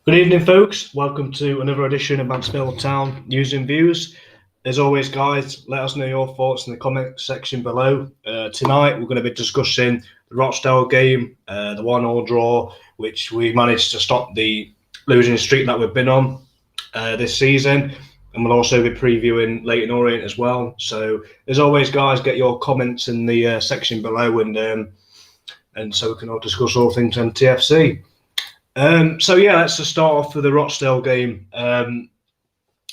Good evening, folks. Welcome to another edition of Mansfield Town News and Views. As always, guys, let us know your thoughts in the comment section below. Tonight, we're going to be discussing the Rochdale game, the 1-1 draw, which we managed to stop the losing streak that we've been on this season. And we'll also be previewing Leyton Orient as well. So, as always, guys, get your comments in the section below, and so we can all discuss all things NTFC. Let's just start off with the Rochdale game. I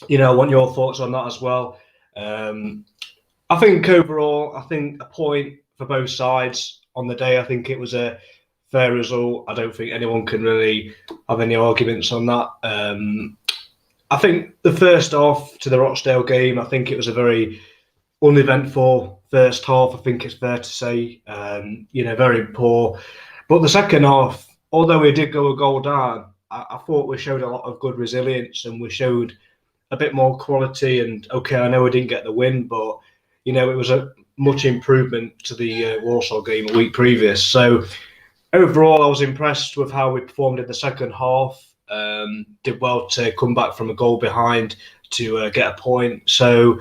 want your thoughts on that as well. I think overall, a point for both sides on the day. I think it was a fair result. I don't think anyone can really have any arguments on that. I think the first half to the Rochdale game, I think it was a very uneventful first half. I think it's fair to say, very poor. But the second half, although we did go a goal down, I thought we showed a lot of good resilience and we showed a bit more quality. And okay, I know we didn't get the win, but it was a much improvement to the Warsaw game a week previous. So overall, I was impressed with how we performed in the second half. Did well to come back from a goal behind to get a point. So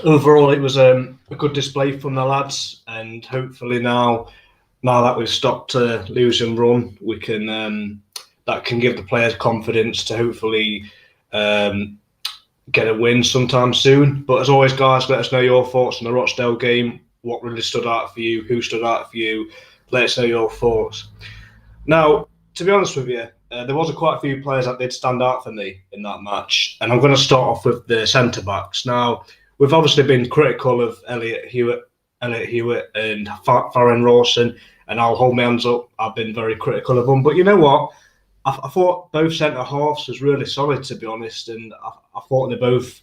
overall, it was a good display from the lads, and hopefully now that we've stopped a lose and run, we can that can give the players confidence to hopefully get a win sometime soon. But as always, guys, let us know your thoughts on the Rochdale game. What really stood out for you? Who stood out for you? Let us know your thoughts. Now, to be honest with you, there was quite a few players that did stand out for me in that match, and I'm going to start off with the centre backs. Now, we've obviously been critical of Elliot Hewitt and Farron Rawson, and I'll hold my hands up. I've been very critical of them, but you know what? I thought both centre halves was really solid, to be honest, and I thought they both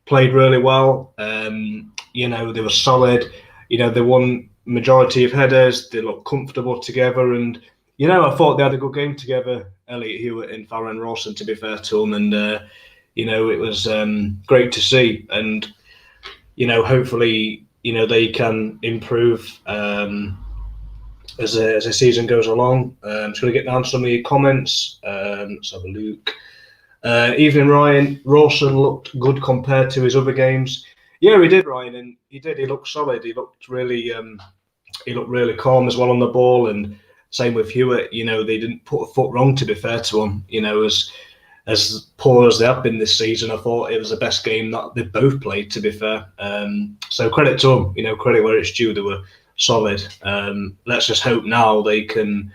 played really well. They were solid. They won majority of headers. They looked comfortable together, and I thought they had a good game together, Elliot Hewitt and Farron Rawson, to be fair to them, and it was great to see, and hopefully they can improve as the season goes along. I'm just going to get down to some of your comments. Let's have a look. Evening, Ryan. Rawson looked good compared to his other games. Yeah, he did, Ryan, and he did. He looked solid. He looked really calm as well on the ball, and same with Hewitt. They didn't put a foot wrong, to be fair to him. As poor as they have been this season, I thought it was the best game that they both played, to be fair. So credit to them, credit where it's due. They were solid. Let's just hope now they can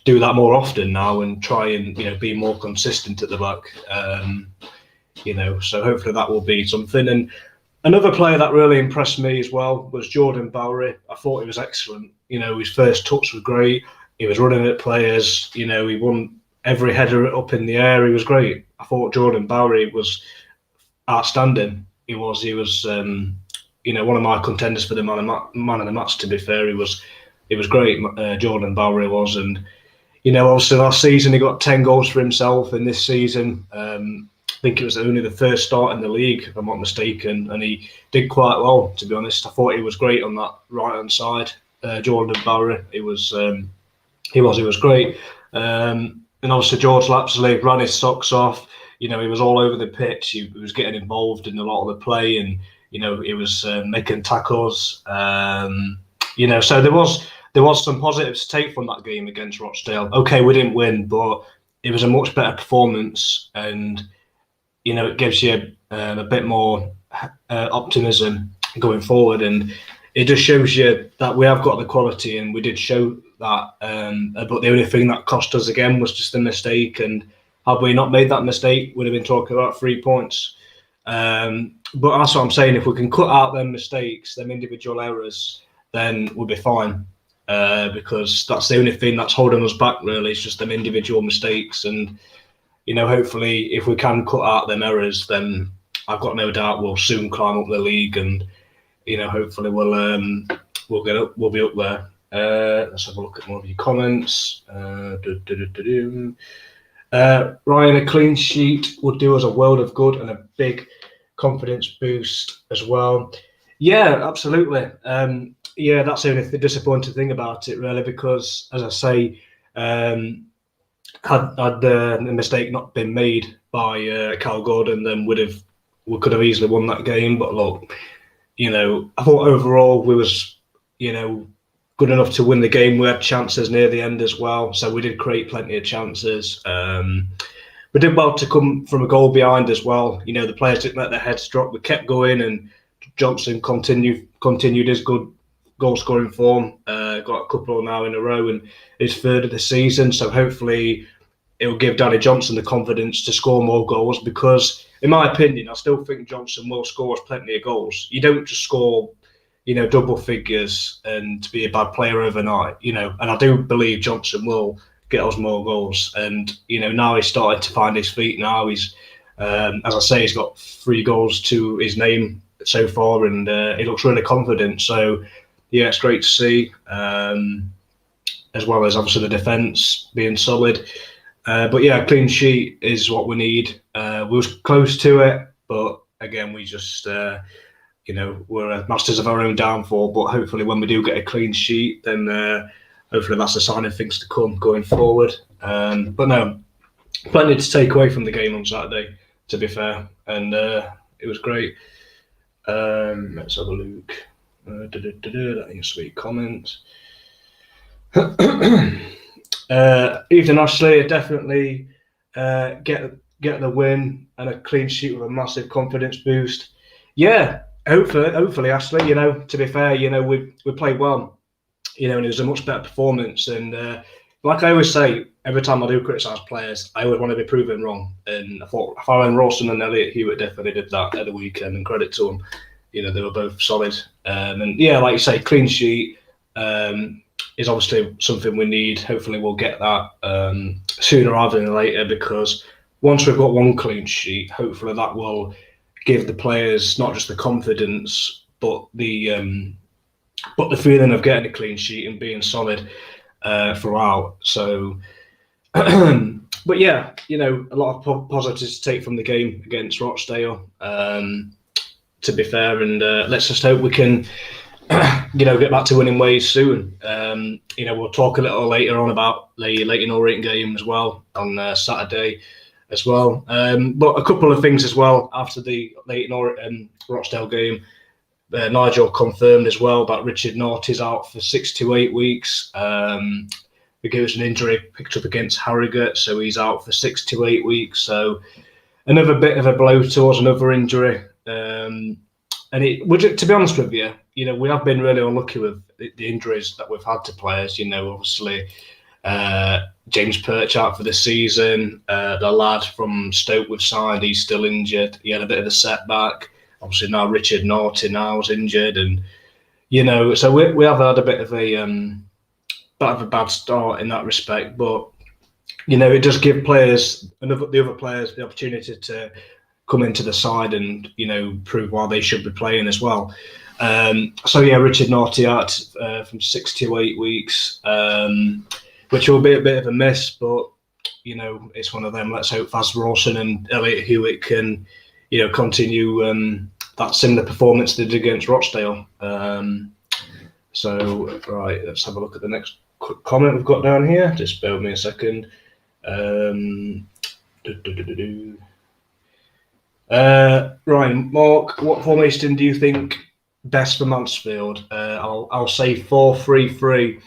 do that more often now and try and be more consistent at the back. So hopefully that will be something. And another player that really impressed me as well was Jordan Bowery. I thought he was excellent. His first touch was great. He was running at players. He won every header up in the air. He was great. I thought Jordan Bowery was outstanding. He was one of my contenders for the man of the match, to be fair. He was great, Jordan Bowery was. And obviously last season he got 10 goals for himself, and this season I think it was only the first start in the league, if I'm not mistaken, and he did quite well, to be honest. I thought he was great on that right hand side. Jordan Bowery, he was great. And obviously George Lapsley ran his socks off. He was all over the pitch. He was getting involved in a lot of the play, and he was making tackles. So there was some positives to take from that game against Rochdale. Okay, we didn't win, but it was a much better performance, and it gives you a bit more optimism going forward, and it just shows you that we have got the quality, and we did show that. But the only thing that cost us again was just a mistake, and had we not made that mistake, we'd have been talking about 3 points. But that's what I'm saying. If we can cut out them mistakes, them individual errors, then we'll be fine. Because that's the only thing that's holding us back, really. It's just them individual mistakes, and hopefully, if we can cut out them errors, then I've got no doubt we'll soon climb up the league, and hopefully we'll get up. We'll be up there. Let's have a look at more of your comments. Ryan, a clean sheet would do us a world of good and a big confidence boost as well. Yeah, absolutely. That's the only disappointing thing about it, really, because, as I say, had the mistake not been made by Cal Gordon, then we could have easily won that game. But look, I thought overall we was, good enough to win the game. We had chances near the end as well, so we did create plenty of chances. We did well to come from a goal behind as well. The players didn't let their heads drop. We kept going, and Johnson continued his good goal scoring form. Got a couple now in a row, and his third of the season. So hopefully it will give Danny Johnson the confidence to score more goals, because in my opinion, I still think Johnson will score us plenty of goals. You don't just score, double figures and be a bad player overnight, and I do believe Johnson will get us more goals. And, now he's started to find his feet now. He's, as I say, he's got 3 goals to his name so far, and he looks really confident. So, yeah, it's great to see, as well as obviously the defence being solid. But yeah, clean sheet is what we need. We was close to it, but again, we just, we're masters of our own downfall. But hopefully when we do get a clean sheet, then hopefully that's a sign of things to come going forward. But no, plenty to take away from the game on Saturday, to be fair. And it was great. Let's have a look. Any sweet comments. Evening, Ashley. Definitely get the win and a clean sheet with a massive confidence boost. Yeah, hopefully, Ashley. To be fair, we played well. And it was a much better performance. And like I always say, every time I do criticise players, I always want to be proven wrong. And I thought Farron Rawson and Elliot Hewitt definitely did that at the weekend, and credit to them. They were both solid. And yeah, like you say, clean sheet is obviously something we need. Hopefully we'll get that sooner rather than later, because once we've got one clean sheet, hopefully that will give the players not just the confidence, but the feeling of getting a clean sheet and being solid throughout. So, but yeah, a lot of positives to take from the game against Rochdale, to be fair, and let's just hope we can get back to winning ways soon. We'll talk a little later on about the Leyton Orient game as well on Saturday as well. But a couple of things as well after the Leyton Orient Rochdale game. Nigel confirmed as well that Richard North is out for 6 to 8 weeks. Because it was an injury picked up against Harrogate, so he's out for 6 to 8 weeks. So another bit of a blow to us, another injury. To be honest with you, we have been really unlucky with the injuries that we've had to players. Obviously, James Perch out for the season. The lad from Stoke we've signed, he's still injured. He had a bit of a setback. Obviously now Richard Norton now is injured, and so we have had a bit of a bad start in that respect. But it does give players, the other players, the opportunity to come into the side and prove why they should be playing as well. So yeah, Richard Norty out from 6 to 8 weeks, which will be a bit of a miss, but it's one of them. Let's hope Faz Rawson and Elliot Hewitt can continue that similar performance they did against Rochdale. So right, let's have a look at the next quick comment we've got down here. Just bear with me a second. Ryan, Mark, what formation do you think best for Mansfield? I'll say 4-3-3.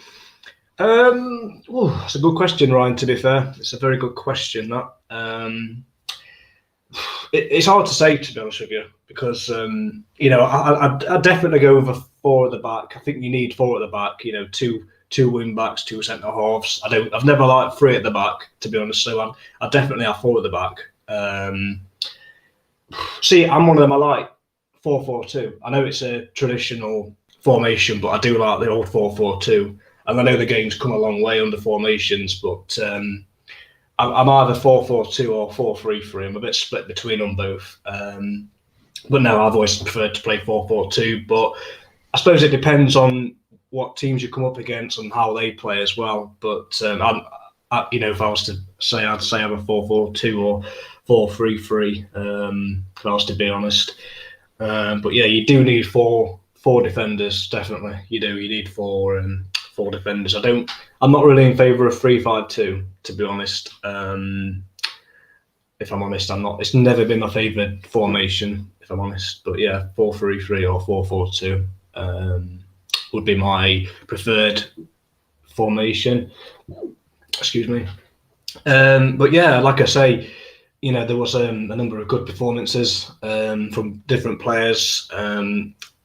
That's a good question, Ryan. To be fair, it's a very good question. That it's hard to say, to be honest with you, because I'd definitely go over 4 at the back. I think you need 4 at the back. Two wing backs, 2 centre halves. I've never liked 3 at the back, to be honest. So I definitely have 4 at the back. See, I'm one of them. I like 4-4-2. I know it's a traditional formation, but I do like the old 4-4-2. And I know the game's come a long way under formations, but I'm either 4-4-2 or 4-3-3. I'm a bit split between them both. But no, I've always preferred to play 4-4-2. But I suppose it depends on what teams you come up against and how they play as well. But if I was to say, I'd say I'm a 4-4-2 or 4-3-3. If I was to be honest. But yeah, you do need four defenders, definitely. You do. You need 4. 4 defenders. I'm not really in favour of 3-5-2, to be honest. If I'm honest, I'm not. It's never been my favourite formation, if I'm honest. But yeah, 4-3-3 or 4-4-2 would be my preferred formation. Excuse me. But yeah, like I say, there was a number of good performances from different players.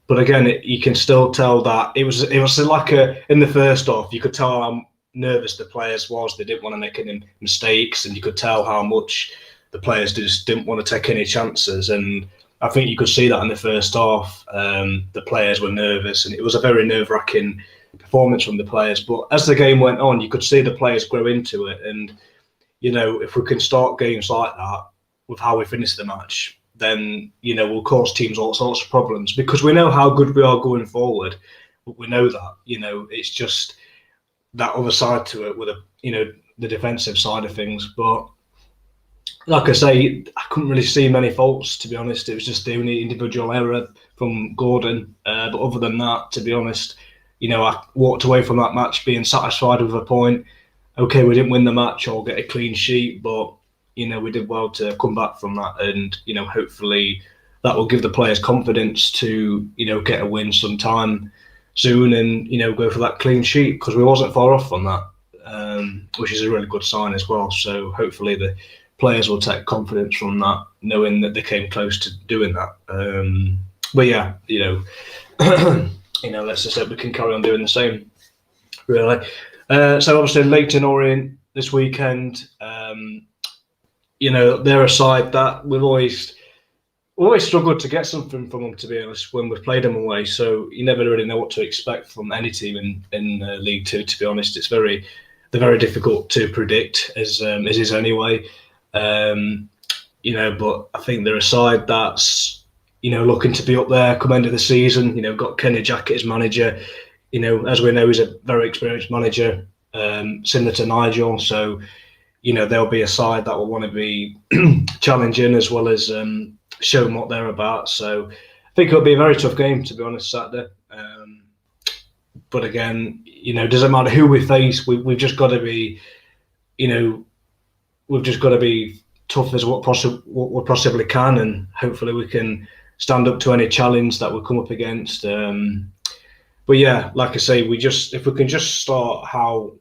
But again, you can still tell that it was like in the first half, you could tell how nervous the players was. They didn't want to make any mistakes, and you could tell how much the players just didn't want to take any chances. And I think you could see that in the first half. The players were nervous, and it was a very nerve-wracking performance from the players. But as the game went on, you could see the players grow into it. And, if we can start games like that with how we finish the match, then, we'll cause teams all sorts of problems, because we know how good we are going forward. But we know that, it's just that other side to it with the defensive side of things. But like I say, I couldn't really see many faults, to be honest. It was just the only individual error from Gordon. But other than that, to be honest, I walked away from that match being satisfied with a point. Okay, we didn't win the match or get a clean sheet, but, we did well to come back from that. And, hopefully that will give the players confidence to, get a win sometime soon and, go for that clean sheet, because we wasn't far off on that, which is a really good sign as well. So hopefully the players will take confidence from that, knowing that they came close to doing that. But yeah, let's just hope we can carry on doing the same, really. So obviously Leighton Orient this weekend, they're a side that we've always struggled to get something from them, to be honest, when we've played them away. So you never really know what to expect from any team in League Two, to be honest. They're very difficult to predict, as is anyway. But I think they're a side that's, looking to be up there come end of the season. Got Kenny Jackett as manager. As we know, he's a very experienced manager, similar to Nigel. So, there'll be a side that will want to be challenging as well as showing what they're about. So I think it'll be a very tough game, to be honest, Saturday. But again, doesn't matter who we face. We've just got to be, we've just got to be tough as what we possibly can, and hopefully we can stand up to any challenge that we come up against. But yeah, like I say, if we can just start how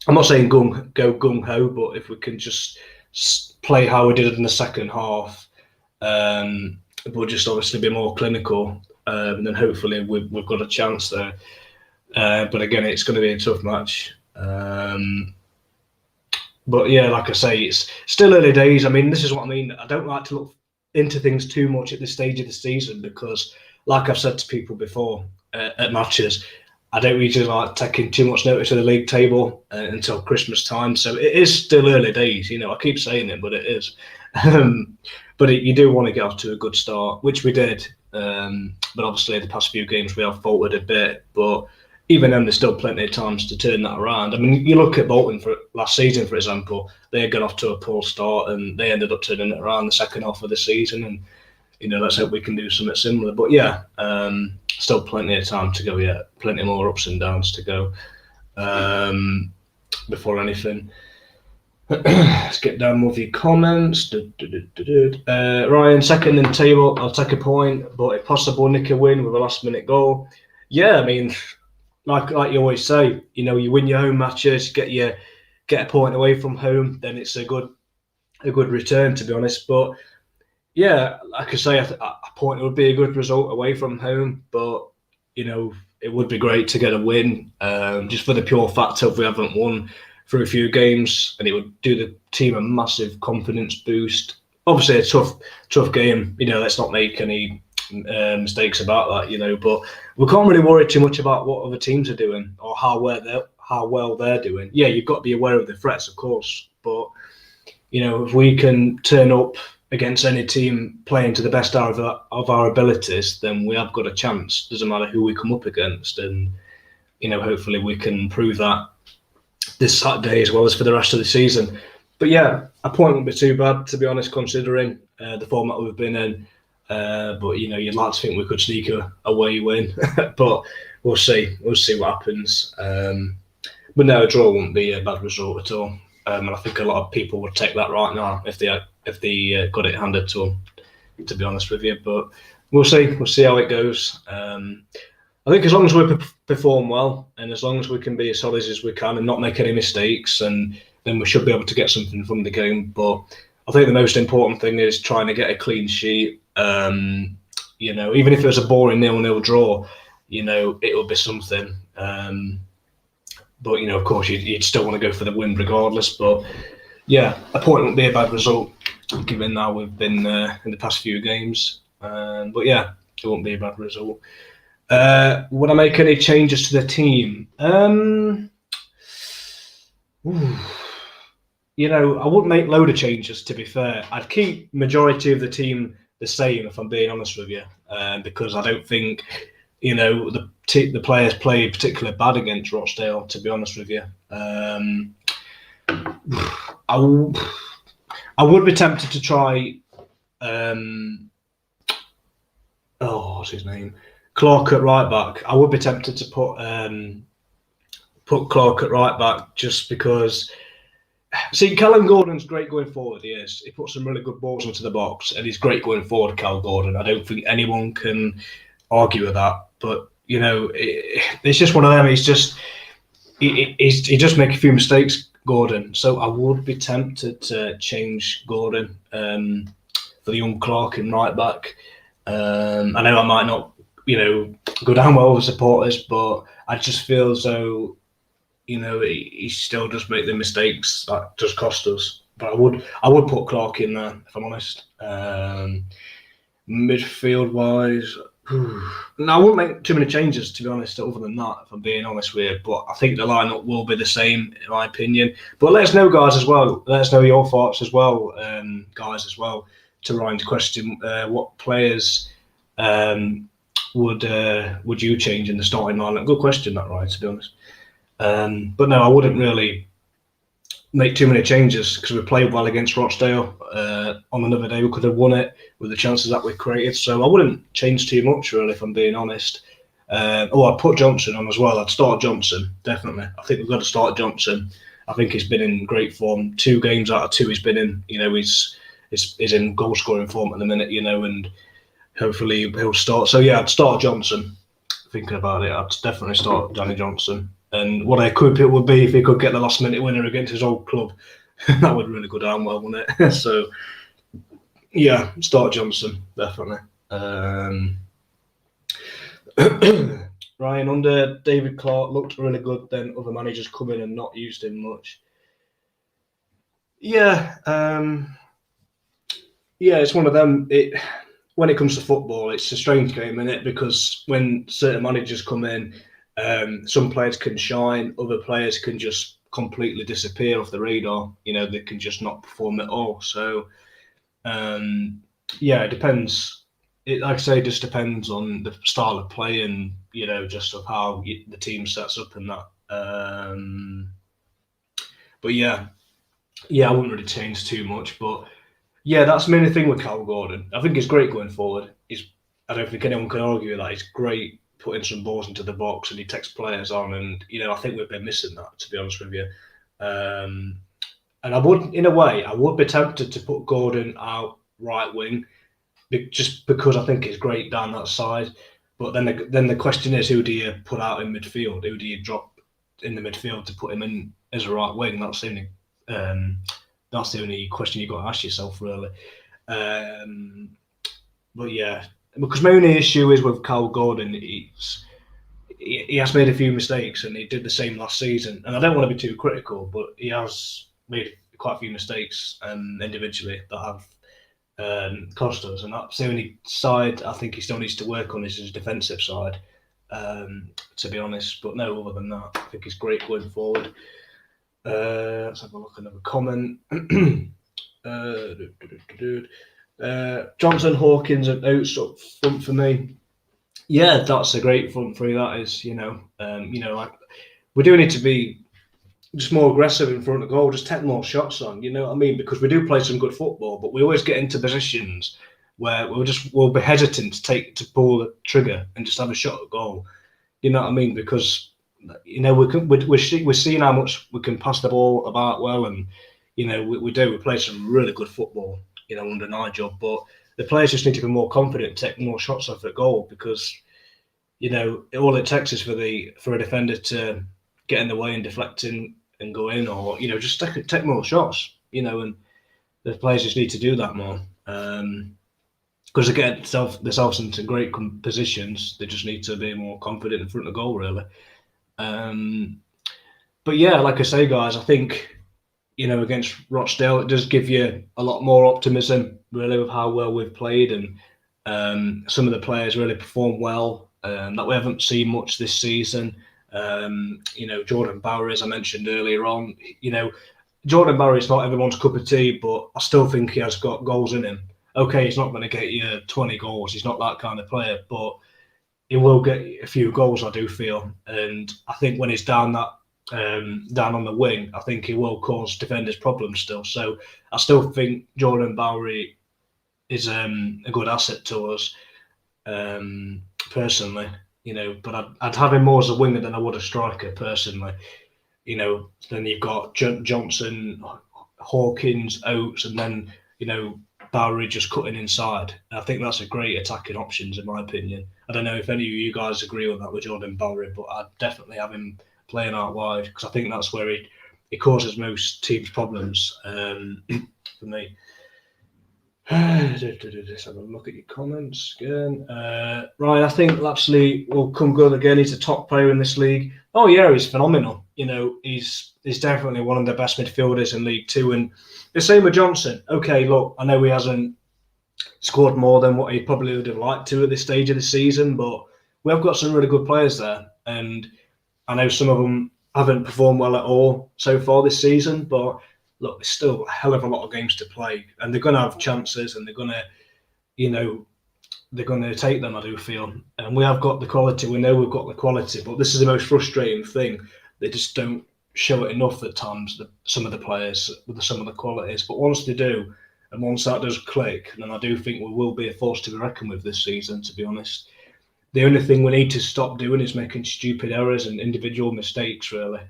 I'm not saying go gung ho, but if we can just play how we did it in the second half, we'll just obviously be more clinical, then hopefully we've got a chance there. But again, it's going to be a tough match. But yeah, like I say, it's still early days. I mean, this is what I mean. I don't like to look into things too much at this stage of the season, because, like I've said to people before at matches, I don't usually like taking too much notice of the league table until Christmas time. So it is still early days. I keep saying it, but it is. But you do want to get off to a good start, which we did. But obviously, the past few games we have faltered a bit. But even then, there's still plenty of times to turn that around. I mean, you look at Bolton for last season, for example. They got off to a poor start, and they ended up turning it around the second half of the season. And let's hope we can do something similar. But yeah, still plenty of time to go yet. Plenty more ups and downs to go before anything. Let's get down with the comments. Ryan, second in the table. I'll take a point, but if possible, nick a win with a last-minute goal. Yeah, I mean, like you always say, you win your home matches, get a point away from home, then it's a good return, to be honest. But yeah, like I say, a point would be a good result away from home, but it would be great to get a win, just for the pure fact of we haven't won for a few games, and it would do the team a massive confidence boost. Obviously, a tough game. Let's not make any mistakes about that. But we can't really worry too much about what other teams are doing or how well they're doing. Yeah, you've got to be aware of the threats, of course, but if we can turn up against any team playing to the best of our abilities, then we have got a chance. Doesn't matter who we come up against, and hopefully we can prove that this Saturday as well as for the rest of the season. But yeah, a point wouldn't be too bad, to be honest, considering the format we've been in. But you'd like to think we could sneak a away win, but we'll see. We'll see what happens. But no, a draw wouldn't be a bad result at all. And I think a lot of people would take that right now if they got it handed to them, to be honest with you. But we'll see. We'll see how it goes. I think as long as we perform well and as long as we can be as solid as we can and not make any mistakes, and then we should be able to get something from the game. But I think the most important thing is trying to get a clean sheet. Even if it was a boring 0-0 draw, it'll be something. But of course, you'd still want to go for the win regardless. But yeah, a point wouldn't be a bad result, given now we've been in the past few games. But yeah, it won't be a bad result. Would I make any changes to the team? I wouldn't make load of changes, to be fair. I'd keep majority of the team the same, if I'm being honest with you, because I don't think the players played particularly bad against Rochdale, to be honest with you. I would be tempted to try what's his name? Clark at right back. I would be tempted to put Clark at right back just because. See, Callum Gordon's great going forward. He is. He puts some really good balls into the box, and he's great going forward. Cal Gordon. I don't think anyone can argue with that. But it's just one of them. He just make a few mistakes, Gordon. So I would be tempted to change Gordon for the young Clark in right back. I know I might not. Go down well with supporters, but I just feel as though, he still does make the mistakes that just cost us. But I would put Clark in there, if I'm honest. Midfield wise, no, I wouldn't make too many changes, to be honest, other than that, if I'm being honest with you. But I think the lineup will be the same, in my opinion. But let us know, guys, as well. Let us know your thoughts as well, guys, as well, to Ryan's question. What players would you change in the starting lineup? Good question, that, Ryan, to be honest. But no, I wouldn't really make too many changes because we played well against Rochdale. On another day, we could have won it with the chances that we created. So I wouldn't change too much, really, if I'm being honest. I'd put Johnson on as well. I'd start Johnson, definitely. I think we've got to start Johnson. I think he's been in great form. 2 games out of 2 he's been in. He's in goal-scoring form at the minute, and hopefully he'll start. So yeah, I'd start Johnson. Thinking about it, I'd definitely start Danny Johnson. And what a coup it would be if he could get the last-minute winner against his old club. That would really go down well, wouldn't it? So yeah, start Johnson, definitely. Ryan, under David Clark, looked really good. Then other managers come in and not used him much. Yeah, it's one of them. When it comes to football, it's a strange game, isn't it? Because when certain managers come in, some players can shine, other players can just completely disappear off the radar. They can just not perform at all. So, it depends. Like I say, it just depends on the style of play and, just of how the team sets up and that. But I wouldn't really change too much. But yeah, that's the main thing with Cal Gordon. I think he's great going forward. I don't think anyone can argue with that. He's great putting some balls into the box and he takes players on. And, I think we've been missing that, to be honest with you. And I would be tempted to put Gordon out right wing just because I think he's great down that side. But then the question is, who do you put out in midfield? Who do you drop in the midfield to put him in as a right wing? That's the only question you've got to ask yourself, really. But yeah, because my only issue is with Cal Gordon, he has made a few mistakes and he did the same last season. And I don't want to be too critical, but he has made quite a few mistakes individually that have cost us. And that's the only side I think he still needs to work on is his defensive side, to be honest. But no, other than that, I think he's great going forward. Let's have a look at another comment. Johnson, Hawkins and Oates up front for me. Yeah, that's a great front three. That is, like we do need to be just more aggressive in front of goal, just take more shots on. You know what I mean? Because we do play some good football, but we always get into positions where we'll be hesitant to pull the trigger and just have a shot at goal. You know what I mean? Because we're seeing how much we can pass the ball about well, and we play some really good football, under Nigel. But the players just need to be more confident, take more shots off at goal, because all it takes is for a defender to get in the way and deflecting and go in, or just take more shots. And the players just need to do that more. Because again, themselves into great positions, they just need to be more confident in front of goal, really. But yeah, like I say, guys, I think against Rochdale, it does give you a lot more optimism, really, with how well we've played, and some of the players really perform well that we haven't seen much this season. Jordan Bowery, as I mentioned earlier on, Jordan Bowery is not everyone's cup of tea, but I still think he has got goals in him. Okay, he's not going to get you 20 goals. He's not that kind of player, but he will get a few goals, I do feel. And I think when he's down on the wing, I think he will cause defenders problems still. So I still think Jordan Bowery is a good asset to us, personally. But I'd have him more as a winger than I would a striker, personally. Then you've got Johnson, Hawkins, Oates, and then Bowery just cutting inside. I think that's a great attacking options, in my opinion. I don't know if any of you guys agree with that with Jordan Bowery, but I'd definitely have him playing out wide, because I think that's where he causes most teams' problems, for me. Let's have a look at your comments again. Right, I think Lapsley will come good again. He's a top player in this league. Oh yeah, he's phenomenal. He's definitely one of the best midfielders in League Two. And the same with Johnson. Okay, look, I know he hasn't scored more than what he probably would have liked to at this stage of the season, but we have got some really good players there. And I know some of them haven't performed well at all so far this season, but look, there's still a hell of a lot of games to play, and they're going to have chances, and they're going to take them, I do feel. And we have got the quality. We know we've got the quality, but this is the most frustrating thing. They just don't show it enough at times, some of the players with some of the qualities. But once they do, and once that does click, then I do think we will be a force to be reckoned with this season, to be honest. The only thing we need to stop doing is making stupid errors and individual mistakes, really.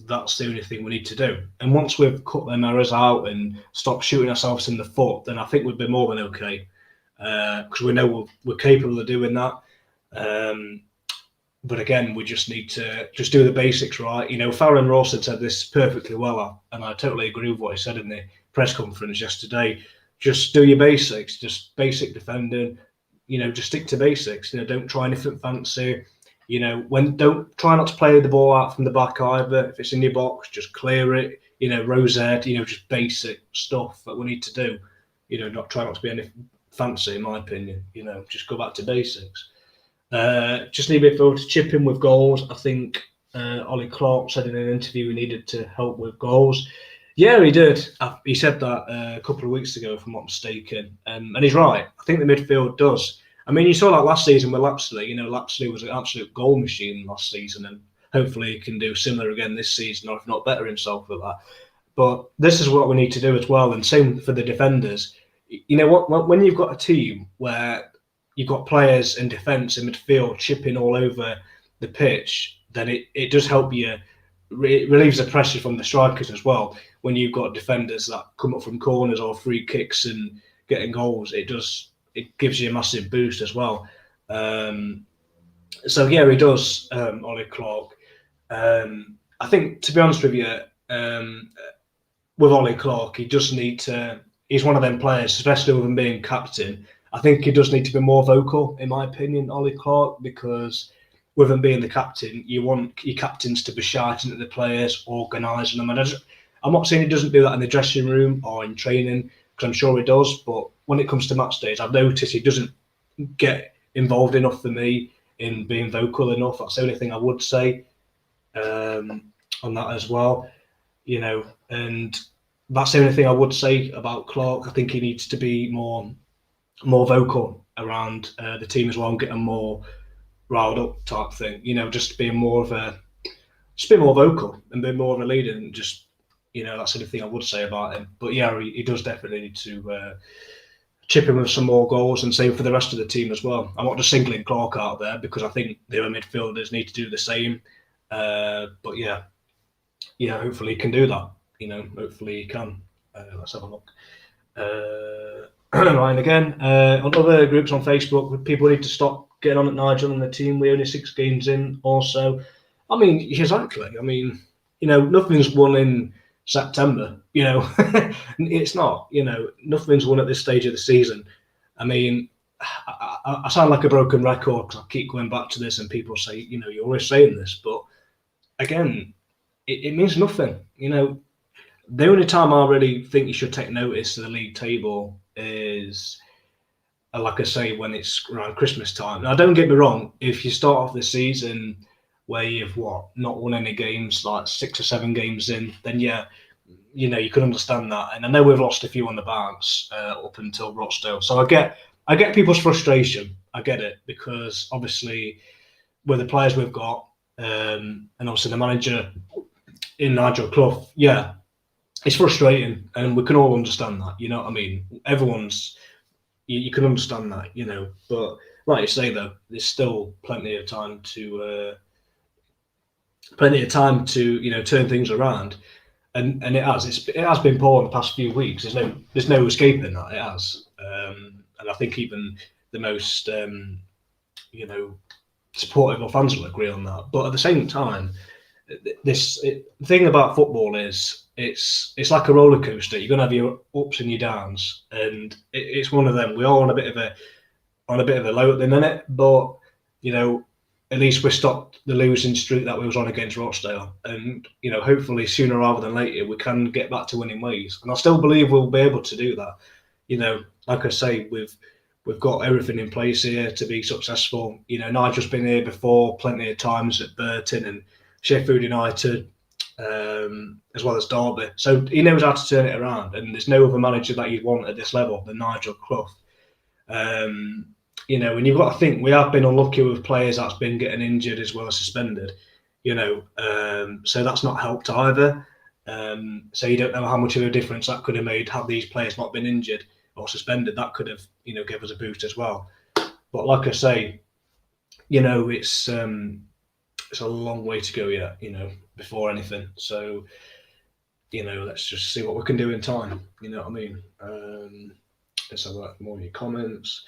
That's the only thing we need to do. And once we've cut them errors out and stop shooting ourselves in the foot, then I think we'd be more than okay. Because we know we're capable of doing that. But again, we just need to just do the basics right. Farron Rawson said this perfectly well, and I totally agree with what he said in the press conference yesterday. Just do your basics, just basic defending. Just stick to basics. Don't try anything fancy. Don't try not to play the ball out from the back either. If it's in your box, just clear it. Rose-ed, just basic stuff that we need to do. Try not to be anything fancy, in my opinion. Just go back to basics. Just need midfield to chip in with goals. I think Ollie Clark said in an interview he needed to help with goals. Yeah, he did. He said that a couple of weeks ago, if I'm not mistaken. And he's right. I think the midfield does. I mean, you saw that last season with Lapsley. Lapsley was an absolute goal machine last season, and hopefully he can do similar again this season, or if not better himself with that. But this is what we need to do as well, and same for the defenders. When you've got a team where you've got players in defence and midfield chipping all over the pitch, then it does help you. It relieves the pressure from the strikers as well. When you've got defenders that come up from corners or free kicks and getting goals, it gives you a massive boost as well. So yeah, he does, Ollie Clark. I think, to be honest with you, with Ollie Clark, he does need to. He's one of them players, especially with him being captain. I think he does need to be more vocal, in my opinion, Ollie Clark, because with him being the captain, you want your captains to be shouting at the players, organising them. And I'm not saying he doesn't do that in the dressing room or in training, because I'm sure he does. But when it comes to match days, I've noticed he doesn't get involved enough for me in being vocal enough. That's the only thing I would say on that as well. And that's the only thing I would say about Clark. I think he needs to be more vocal around the team as well, and get them more riled up type thing. Just being more vocal and being more of a leader, and just that's the only thing I would say about him. But yeah, he does definitely need to chip in with some more goals, and same for the rest of the team as well. I'm not just singling Clark out there because I think the other midfielders need to do the same. But yeah, hopefully he can do that. Hopefully he can. Let's have a look. Ryan again. On other groups on Facebook, people need to stop getting on at Nigel and the team. We're only 6 games in also. I mean, exactly. I mean, nothing's won in September. It's not. Nothing's won at this stage of the season. I mean, I sound like a broken record because I keep going back to this and people say, you're always saying this. But again, it means nothing. The only time I really think you should take notice of the league table is, like I say, when it's around Christmas time. Now, don't get me wrong, if you start off the season where you've not won any games, like 6 or 7 games in, then yeah, you can understand that. And I know we've lost a few on the bounce up until Rochdale, so I get people's frustration. I get it, because obviously with the players we've got, and obviously the manager in Nigel Clough, yeah, it's frustrating, and we can all understand that. You know what I mean? You can understand that, But like you say, though, there's still plenty of time to turn things around, and it has been poor in the past few weeks. There's no escaping that. It has, and I think even the most supportive of fans will agree on that. But at the same time, the thing about football is it's like a roller coaster. You're gonna have your ups and your downs, and it's one of them. We are on a bit of a low at the minute, but at least we stopped the losing streak that we was on against Rochdale, and hopefully sooner rather than later we can get back to winning ways. And I still believe we'll be able to do that. Like I say, we've got everything in place here to be successful. Nigel's been here before plenty of times at Burton and Sheffield United, as well as Derby. So he knows how to turn it around, and there's no other manager that you'd want at this level than Nigel Clough. And you've got to think we have been unlucky with players that's been getting injured as well as suspended. So that's not helped either. So you don't know how much of a difference that could have made had these players not been injured or suspended. That could have, give us a boost as well. But like I say, it's a long way to go yet, before anything. So, let's just see what we can do in time. You know what I mean? Let's have more of your comments.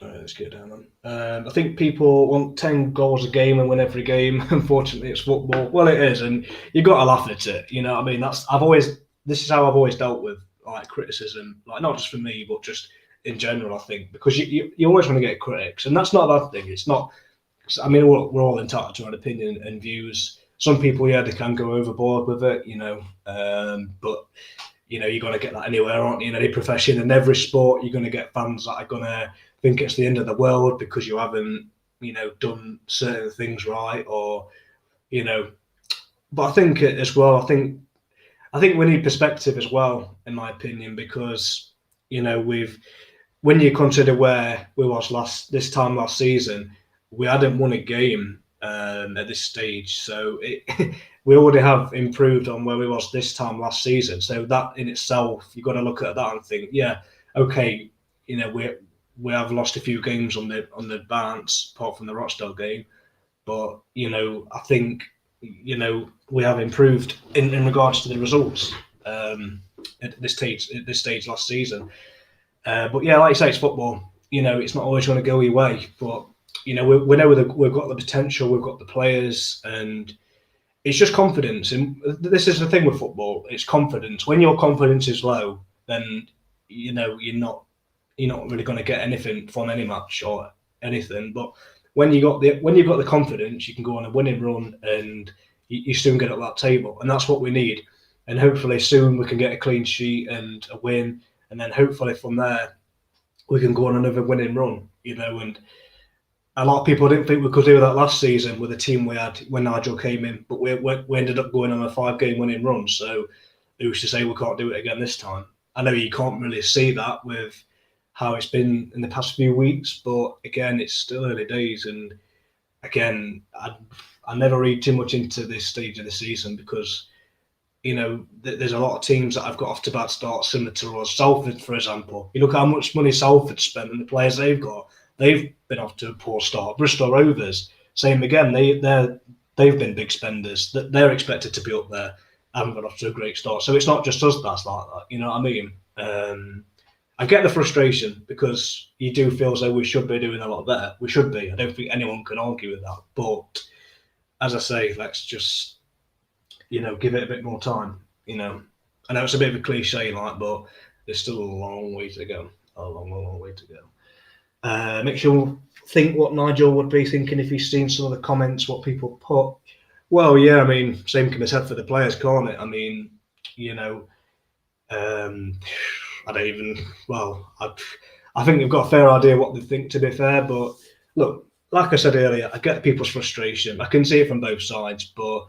Let's get down on. I think people want 10 goals a game and win every game. Unfortunately, it's football. Well, it is, and you've got to laugh at it. You know what I mean? This is how I've always dealt with criticism, not just for me, but just in general. I think because you always want to get critics, and that's not a bad thing. It's not. I mean, we're all entitled to our opinion and views. Some people, they can go overboard with it, but you're going to get that anywhere, aren't you? In any profession, in every sport, you're going to get fans that are going to think it's the end of the world because you haven't, done certain things right, or, But I think as well, I think we need perspective as well, in my opinion, because when you consider where we was this time last season, we hadn't won a game at this stage, so we already have improved on where we was this time last season. So that in itself, you've got to look at that and think, yeah, okay, we have lost a few games on the bounce, apart from the Rochdale game, but I think we have improved in regards to the results at this stage last season. But yeah, like you say, it's football. It's not always going to go your way, but we know we've got the potential, we've got the players, and it's just confidence. And this is the thing with football: it's confidence. When your confidence is low, then you're not really going to get anything from any match or anything. But when you've got the confidence, you can go on a winning run, and you soon get up that table, and that's what we need. And hopefully soon we can get a clean sheet and a win, and then hopefully from there we can go on another winning run. And a lot of people didn't think we could do that last season with the team we had when Nigel came in, but we ended up going on a 5-game winning run. So who's to say we can't do it again this time? I know you can't really see that with how it's been in the past few weeks, but again, it's still early days. And again, I never read too much into this stage of the season because there's a lot of teams that have got off to bad starts similar to us. Salford, for example. You look how much money Salford spent and the players they've got. They've been off to a poor start. Bristol Rovers, same again. They've been big spenders. They're expected to be up there. Haven't got off to a great start. So it's not just us that's like that. You know what I mean? I get the frustration because you do feel as though we should be doing a lot better. We should be. I don't think anyone can argue with that. But as I say, let's just give it a bit more time. I know it's a bit of a cliche, but there's still a long way to go. A long way to go. Make sure think what Nigel would be thinking if he's seen some of the comments, what people put. Well, yeah, I mean, same can be said for the players, can't it? I mean, I don't even. Well, I think they've got a fair idea what they think. To be fair, but look, like I said earlier, I get people's frustration. I can see it from both sides, but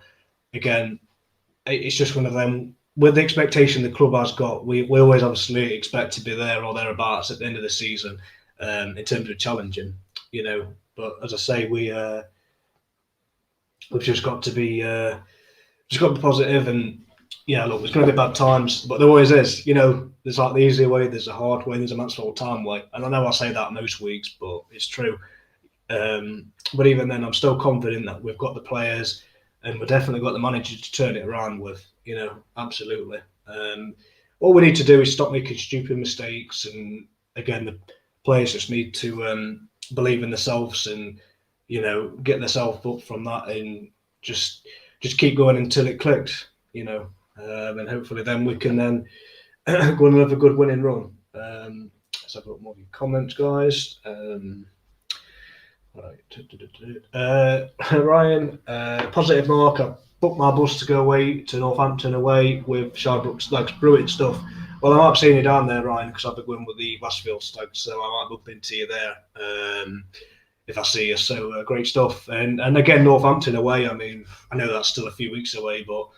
again, it's just one of them. With the expectation the club has got, we always obviously expect to be there or thereabouts at the end of the season in terms of challenging, But as I say, we've just got to be positive and yeah, look, there's going to be bad times, but there always is. There's like the easy way, there's a hard way, there's a Mansfield Town way, and I know I say that most weeks, but it's true. But even then, I'm still confident that we've got the players, and we've definitely got the manager to turn it around with. Absolutely. All we need to do is stop making stupid mistakes, and again, the players just need to believe in themselves and get themselves up from that, and just keep going until it clicks. And hopefully then we can then go on another good winning run. Let's have a look more of your comments, guys. Right. Ryan, positive mark. I booked my bus to go away to Northampton away with Shardbrook Stags. Brilliant stuff. Well, I might have seen you down there, Ryan, because I've been going with the Westfield Stags, so I might bump into you there if I see you. So great stuff. And again, Northampton away. I mean, I know that's still a few weeks away, but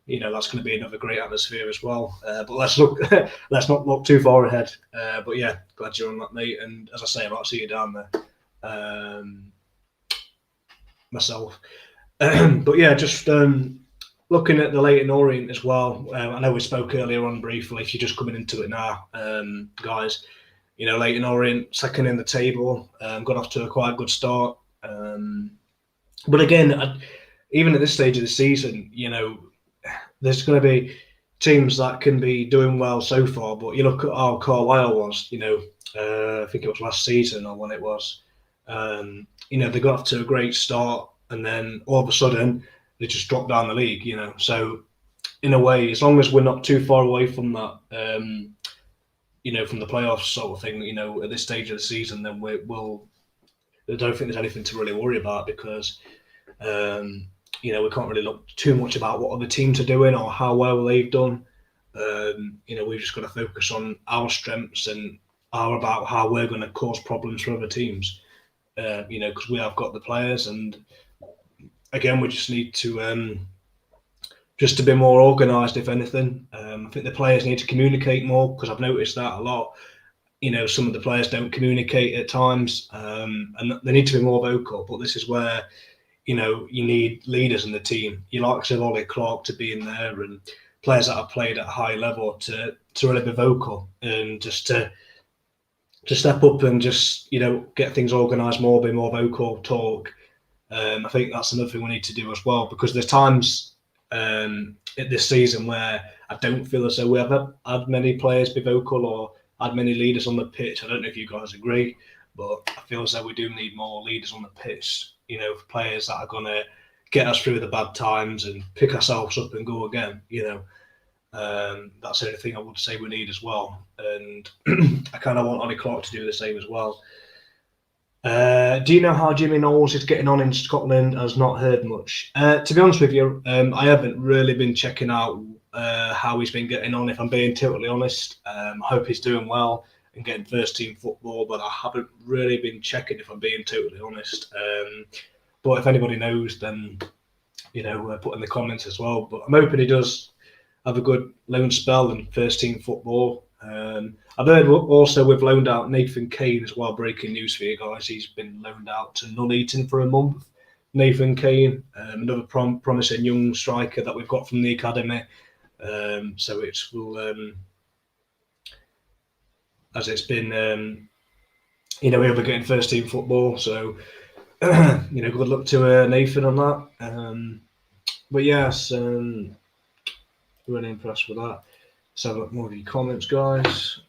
that's going to be another great atmosphere as well. But let's not look too far ahead. But yeah, glad you're on that, mate. And as I say, I might see you down there myself. But yeah, just looking at the Leyton Orient as well. I know we spoke earlier on briefly. If you're just coming into it now, guys, Leyton Orient second in the table, got off to a quite good start. But again, even at this stage of the season, there's going to be teams that can be doing well so far, but you look at how Carlisle was, I think it was last season or when it was, they got off to a great start and then all of a sudden they just dropped down the league, So in a way, as long as we're not too far away from that, from the playoffs sort of thing, at this stage of the season, then I don't think there's anything to really worry about because, we can't really look too much about what other teams are doing or how well they've done. We've just got to focus on our strengths and about how we're going to cause problems for other teams. Because we have got the players, and again, we just need to just to be more organised, if anything. I think the players need to communicate more because I've noticed that a lot. Some of the players don't communicate at times, and they need to be more vocal. But this is where you need leaders in the team. You like Ollie Clark to be in there and players that have played at a high level to really be vocal and just to step up and just, get things organised more, be more vocal, talk. I think that's another thing we need to do as well because there's times at this season where I don't feel as though we have had many players be vocal or had many leaders on the pitch. I don't know if you guys agree, but I feel as though we do need more leaders on the pitch, for players that are going to get us through the bad times and pick ourselves up and go again, That's the only thing I would say we need as well. And I kind of want Ollie Clark to do the same as well. Do you know how Jimmy Knowles is getting on in Scotland? I've not heard much. To be honest with you, I haven't really been checking out how he's been getting on, if I'm being totally honest. I hope he's doing well and getting first team football, but I haven't really been checking, if I'm being totally honest. But if anybody knows, then put in the comments as well. But I'm hoping he does have a good loan spell and first team football. I've heard also we've loaned out Nathan Kane as well. Breaking news for you guys, he's been loaned out to Nuneaton for a month. Nathan Kane, another promising young striker that we've got from the academy. So it will, as it's been, he'll be getting first team football. So, good luck to Nathan on that. But yes, really impressed with that. Let's have a look more of your comments, guys.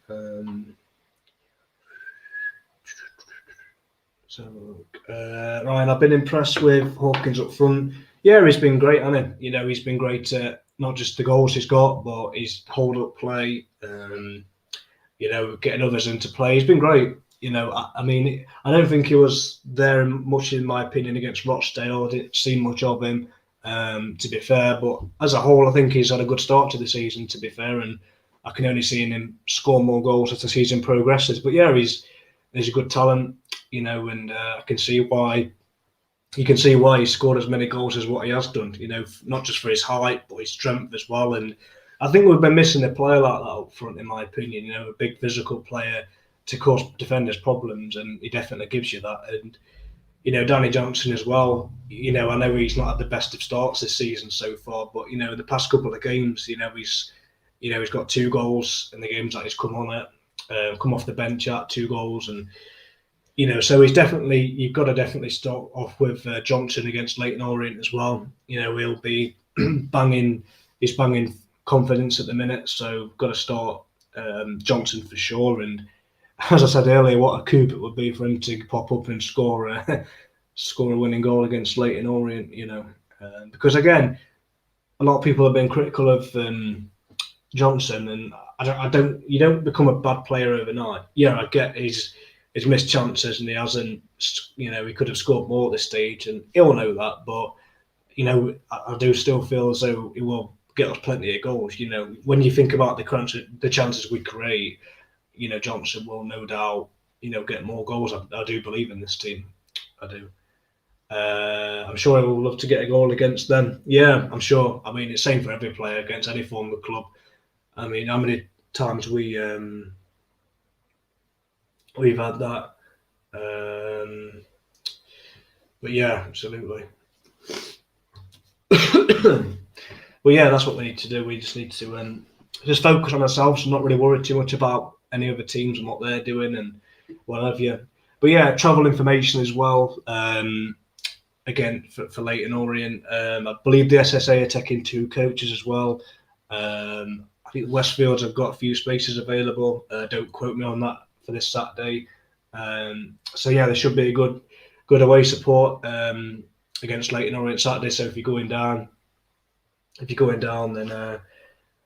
Ryan, I've been impressed with Hawkins up front. Yeah, he's been great, hasn't he? He's been great at not just the goals he's got, but his hold-up play, getting others into play. He's been great. I mean, I don't think he was there much, in my opinion, against Rochdale. I didn't see much of him, to be fair. But as a whole, I think he's had a good start to the season, to be fair. And I can only see him score more goals as the season progresses. But yeah, he's a good talent, and I can see why. You can see why he scored as many goals as what he has done. Not just for his height, but his strength as well. And I think we've been missing a player like that up front, in my opinion. A big physical player to cause defenders problems, and he definitely gives you that. And Danny Johnson as well. I know he's not had the best of starts this season so far, but the past couple of games, he's got 2 goals in the games that he's come off the bench at 2 goals, and so you've got to definitely start off with Johnson against Leyton Orient as well. He'll be he's banging confidence at the minute, so got to start Johnson for sure. And as I said earlier, what a coup it would be for him to pop up and score a winning goal against Leyton Orient. Because again, a lot of people have been critical of Johnson, and you don't become a bad player overnight. Yeah, I get his missed chances, and he hasn't. He could have scored more at this stage, and he'll know that. But I do still feel as though he will get us plenty of goals. When you think about the chances we create, Johnson will no doubt get more goals. I do believe in this team. I do. I'm sure he will love to get a goal against them. Yeah, I'm sure. I mean, it's the same for every player against any form of club. I mean, how many times we've had that. But yeah, absolutely. Well, yeah, that's what we need to do. We just need to just focus on ourselves and not really worry too much about any other teams and what they're doing and whatever. But yeah, travel information as well. Again, for Leyton Orient, I believe the SSA are taking 2 coaches as well. I think Westfields have got a few spaces available. Don't quote me on that for this Saturday. So yeah, there should be a good away support against Leyton Orient Saturday. So if you're going down, then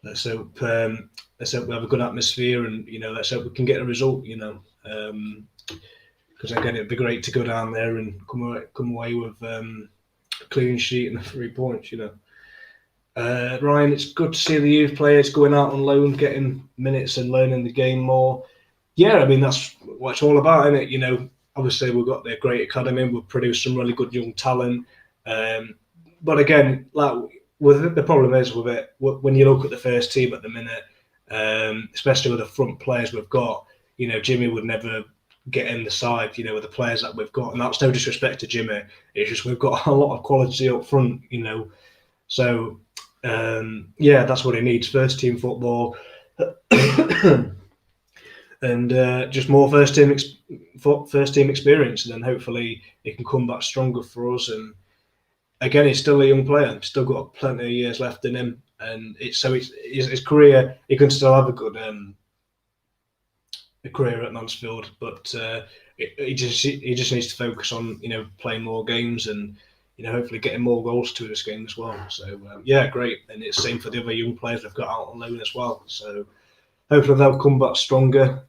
let's hope we have a good atmosphere, and let's hope we can get a result. Because again, it'd be great to go down there and come away with a clean sheet and 3 points. Ryan, it's good to see the youth players going out on loan, getting minutes and learning the game more. Yeah, I mean, that's what it's all about, isn't it? Obviously we've got the great academy, we've produced some really good young talent. But again, the problem is with it, when you look at the first team at the minute, especially with the front players we've got, Jimmy would never get in the side, with the players that we've got. And that's no disrespect to Jimmy. It's just we've got a lot of quality up front, So, yeah, that's what he needs, first team football. And just more first team experience, and then hopefully he can come back stronger for us. And again, he's still a young player, still got plenty of years left in him, and his career, he can still have a good a career at Mansfield, but he just needs to focus on playing more games and hopefully getting more goals to his game as well. So yeah, great, and it's the same for the other young players we've got out on loan as well. So hopefully they'll come back stronger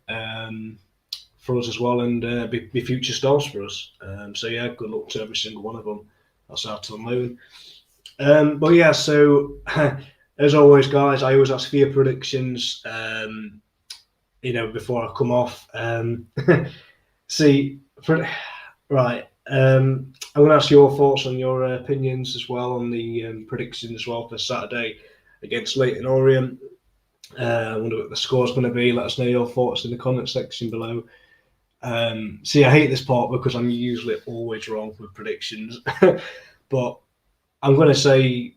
for us as well, and be future stars for us. So yeah, good luck to every single one of them that's out on loan. But yeah, so as always, guys, I always ask for your predictions. Before I come off. Right. I'm going to ask your thoughts on your opinions as well on the prediction as well for Saturday against Leyton Orient. I wonder what the score's going to be. Let us know your thoughts in the comment section below. See, I hate this part because I'm usually always wrong with predictions, but I'm going to say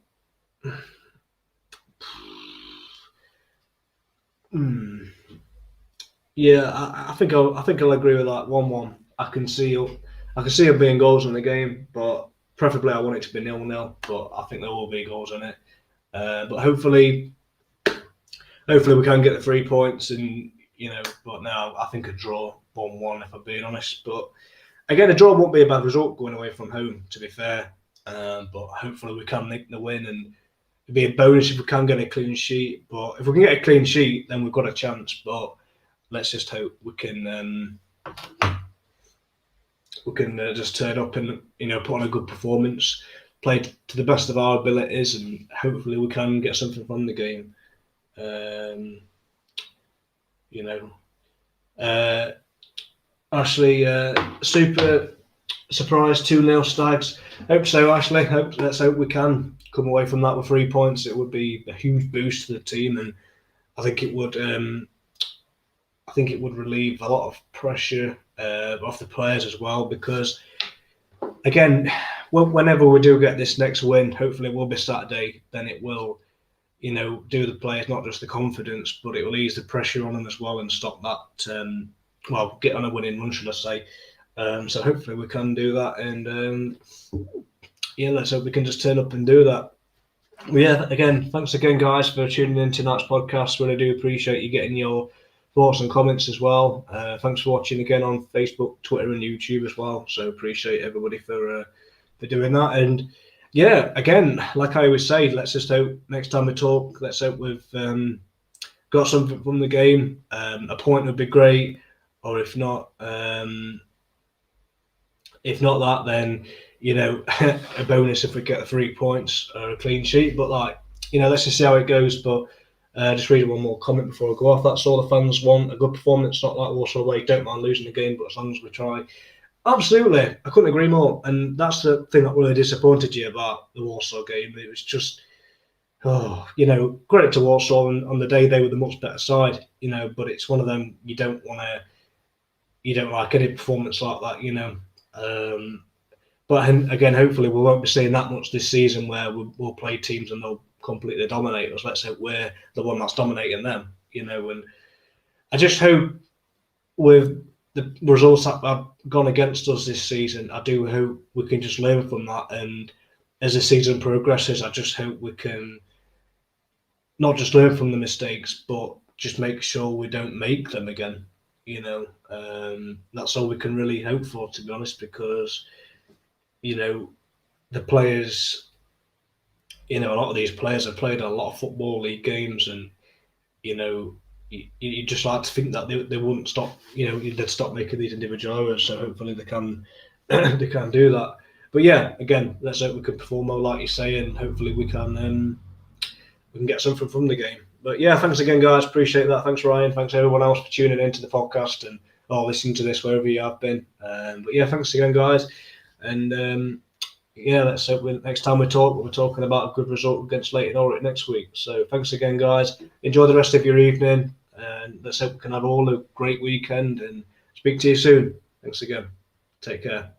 Yeah, I think I'll agree with that. 1-1. I can see it being goals in the game, but preferably I want it to be 0-0. But I think there will be goals in it. But hopefully we can get the 3 points, and But now I think a draw 1-1 if I'm being honest. But again, a draw won't be a bad result going away from home. To be fair, but hopefully we can nick the win, and it'd be a bonus if we can get a clean sheet. But if we can get a clean sheet, then we've got a chance. But let's just hope we can just turn up and put on a good performance, play to the best of our abilities, and hopefully we can get something from the game. Ashley, super surprise 2-0 Stags. Hope so, Ashley. Let's hope we can come away from that with 3 points. It would be a huge boost to the team, and I think it would. I think it would relieve a lot of pressure off the players as well, because again, whenever we do get this next win, hopefully it will be Saturday, then it will, do the players not just the confidence, but it will ease the pressure on them as well and stop that. Get on a winning run, should I say? So hopefully we can do that, and let's hope we can just turn up and do that. Well, again, thanks again, guys, for tuning in to tonight's podcast. Really do appreciate you getting your thoughts and comments as well. Thanks for watching again on Facebook, Twitter, and YouTube as well. So appreciate everybody for doing that. And again, like I always say, let's just hope next time we talk, let's hope we've got something from the game. A point would be great, or if not that, then a bonus if we get the 3 points or a clean sheet. But let's just see how it goes. But just read one more comment before I go off. That's all the fans want: a good performance, not like Walsall away. Don't mind losing the game, but as long as we try. Absolutely, I couldn't agree more. And that's the thing that really disappointed you about the Walsall game. It was just, credit to Walsall, and on the day they were the much better side, but it's one of them you don't like any performance like that, But again, hopefully we won't be seeing that much this season where we'll play teams and they'll completely dominate us. Let's hope we're the one that's dominating them, and I just hope with the results that have gone against us this season, I do hope we can just learn from that. And as the season progresses, I just hope we can not just learn from the mistakes, but just make sure we don't make them again. That's all we can really hope for, to be honest, because the players, a lot of these players have played a lot of football league games, and you just like to think that they wouldn't stop, they'd stop making these individual errors. So hopefully they can they can do that. But again, let's hope we can perform well, like you say, and hopefully we can get something from the game. But thanks again, guys. Appreciate that. Thanks, Ryan. Thanks everyone else for tuning into the podcast and listening to this wherever you have been. But thanks again, guys. And let's hope next time we talk, we're talking about a good result against Leyton Orient next week. So thanks again, guys. Enjoy the rest of your evening, and let's hope we can have all a great weekend, and speak to you soon. Thanks again. Take care.